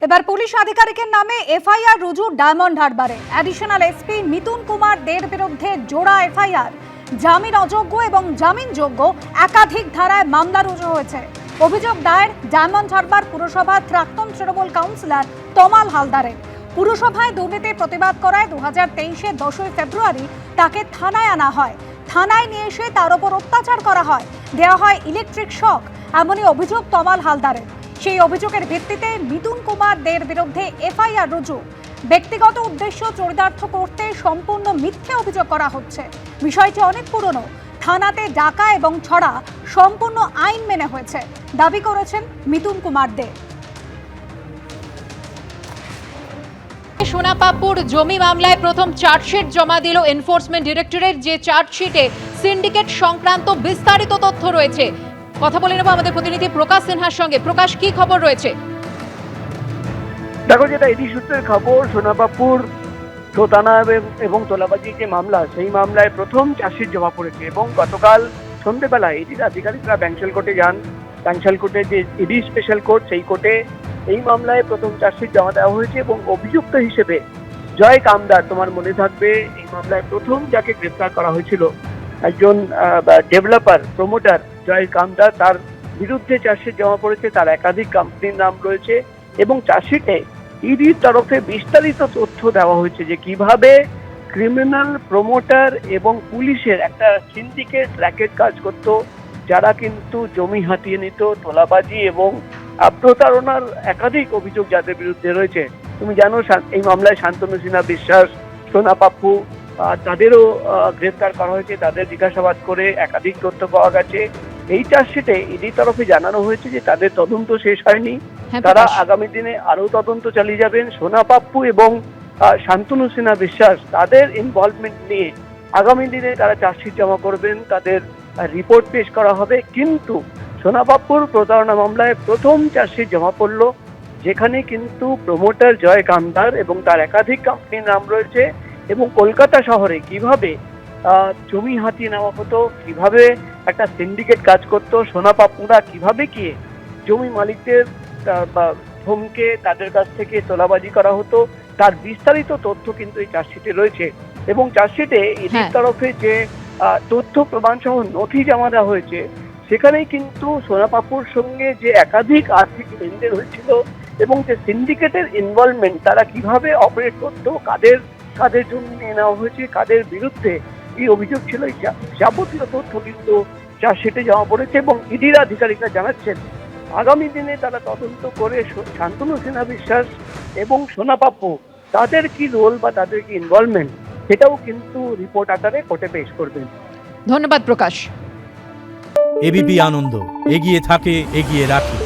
এবার পুলিশ আধিকারিকের নামে এফআইআর রুজু ডায়মন্ড হারবারে। অ্যাডিশনাল এসপি মিতুন কুমার দের বিরুদ্ধে জোড়া এফআইআর, জামিন অযোগ্য এবং জামিনযোগ্য একাধিক ধারায় মামলা রুজু হয়েছে। অভিযোগ দায়ের ডায়মন্ড হারবার পুরসভার প্রাক্তন তৃণমূল কাউন্সিলর তমাল হালদারের। পুরসভায় দুর্নীতির প্রতিবাদ করায় 2023-এর 10ই ফেব্রুয়ারি তাকে থানায় আনা হয়। থানায় নিয়ে এসে তার ওপর অত্যাচার করা হয়, দেওয়া হয় ইলেকট্রিক শক, এমনই অভিযোগ তমাল হালদারের। সেই অভিযোগের ভিত্তিতে মিতুন কুমার দের বিরুদ্ধে এফআইআর রুজু। ব্যক্তিগত উদ্দেশ্য চরিতার্থ করতে সম্পূর্ণ মিথ্যে অভিযোগ করা হচ্ছে। বিষয়টি অনেক পুরনো। থানাতে ডাকা এবং ছড়া সম্পূর্ণ আইন মেনে হয়েছে, দাবি করেছেন মিতুন কুমার দে। সোনাপাপুর জমি মামলায় প্রথম চার্জশিট জমা দিল এনফোর্সমেন্ট ডিরেক্টরেট। যে চার্জশিটে সিন্ডিকেট সংক্রান্ত বিস্তারিত তথ্য রয়েছে। কথা বলে নেব আমাদের প্রতিনিধি প্রকাশ সিনহার সঙ্গে। প্রকাশ, কি খবর রয়েছে? দেখো, যেটা ইডি সূত্রের খবর, সোনাপাপুর প্রতারণা এবং তোলাবাজি যে মামলা, সেই মামলায় প্রথম চার্জশিট জমা পড়েছে এবং গতকাল সন্ধ্যেবেলা ইডির আধিকারিকরা ব্যাংশাল কোর্টে যান। ব্যাংশাল কোর্টে যে ইডি স্পেশাল কোর্ট, সেই কোর্টে এই মামলায় প্রথম চার্জশিট জমা দেওয়া হয়েছে এবং অভিযুক্ত হিসেবে জয় কামদার, তোমার মনে থাকবে এই মামলায় প্রথম যাকে গ্রেফতার করা হয়েছিল, একজন ডেভেলপার প্রমোটার জয় কামদার, তার বিরুদ্ধে চার্জশিট জমা পড়েছে। তার একাধিক কোম্পানির নাম রয়েছে এবং চার্জশিটে ইডির তরফে বিস্তারিত তথ্য দেওয়া হয়েছে যে কিভাবে ক্রিমিনাল প্রমোটার এবং পুলিশের একটা সিন্ডিকেট র্যাকেট কাজ করত, যারা কিন্তু জমি হাতিয়ে নিত, তোলাবাজি এবং প্রতারণার একাধিক অভিযোগ যাদের বিরুদ্ধে রয়েছে। তুমি জানো, এই মামলায় শান্তনু সিনহা বিশ্বাস, সোনাপাপ্পু, তাদেরও গ্রেফতার করা হয়েছে। তাদের জিজ্ঞাসাবাদ করে একাধিক তথ্য পাওয়া গেছে। এই চার্জশিটে ইডির তরফে জানানো হয়েছে যে তাদের তদন্ত শেষ হয়নি, তারা আগামী দিনে আরো তদন্ত চালিয়ে যাবেন। সোনাপাপ্পু এবং শান্তনু সিনহা বিশ্বাস, তাদের ইনভলভমেন্ট নিয়ে আগামী দিনে তারা চার্জশিট জমা করবেন, তাদের রিপোর্ট পেশ করা হবে। কিন্তু সোনাপাপ্পুর প্রতারণা মামলায় প্রথম চার্জশিট জমা পড়ল, যেখানে কিন্তু প্রমোটার জয় কামদার এবং তার একাধিক কোম্পানির নাম রয়েছে এবং কলকাতা শহরে কিভাবে জমি হাতিয়ে নেওয়া হতো, কিভাবে একটা সিন্ডিকেট কাজ করতো, সোনাপাপ্পুরা কিভাবে গিয়ে জমি মালিকদের ধমকে তাদের কাছ থেকে তোলাবাজি করা হতো, তার বিস্তারিত তথ্য কিন্তু এই চার্জশিটে রয়েছে। এবং চার্জশিটে ইডির তরফে যে তথ্য প্রমাণ সহ নথি জমা দেওয়া হয়েছে, সেখানেই কিন্তু সোনাপাপ্পুর সঙ্গে যে একাধিক আর্থিক লেনদেন হয়েছিল এবং যে সিন্ডিকেটের ইনভলভমেন্ট, তারা কিভাবে অপারেট করতো, কাদের জমি নিয়ে নেওয়া হয়েছে, কাদের বিরুদ্ধে এই অভিযোগ ছিল, এই যাবতীয় তথ্য কিন্তু চার্জশিটে জমা পড়েছে। এবং ইডির আধিকারিকরা জানাচ্ছেন আগামী দিনে তারা তদন্ত করে শান্তনু সিনহা বিশ্বাস এবং সোনাপাপ্পু, তাদের কি রোল বা তাদের কি ইনভলভমেন্ট, সেটাও কিন্তু রিপোর্ট আকারে কোর্টে পেশ করবেন। ধন্যবাদ প্রকাশ। এবিপি আনন্দ, এগিয়ে থাকে, এগিয়ে রাখে।